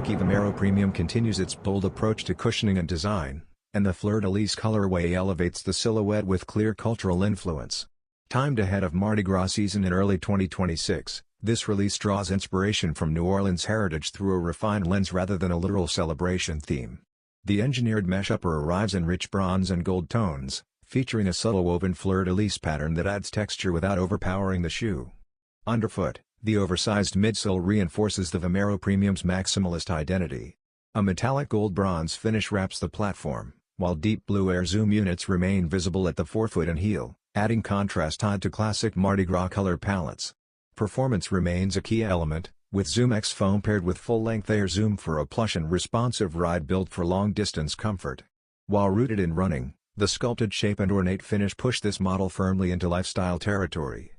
Nike Vomero Premium continues its bold approach to cushioning and design, and the Fleur de Lis colorway elevates the silhouette with clear cultural influence. Timed ahead of Mardi Gras season in early 2026, this release draws inspiration from New Orleans heritage through a refined lens rather than a literal celebration theme. The engineered mesh upper arrives in rich bronze and gold tones, featuring a subtle woven Fleur de Lis pattern that adds texture without overpowering the shoe. Underfoot, the oversized midsole reinforces the Vomero Premium's maximalist identity. A metallic gold-bronze finish wraps the platform, while deep blue air zoom units remain visible at the forefoot and heel, adding contrast tied to classic Mardi Gras color palettes. Performance remains a key element, with ZoomX foam paired with full-length air zoom for a plush and responsive ride built for long-distance comfort. While rooted in running, the sculpted shape and ornate finish push this model firmly into lifestyle territory.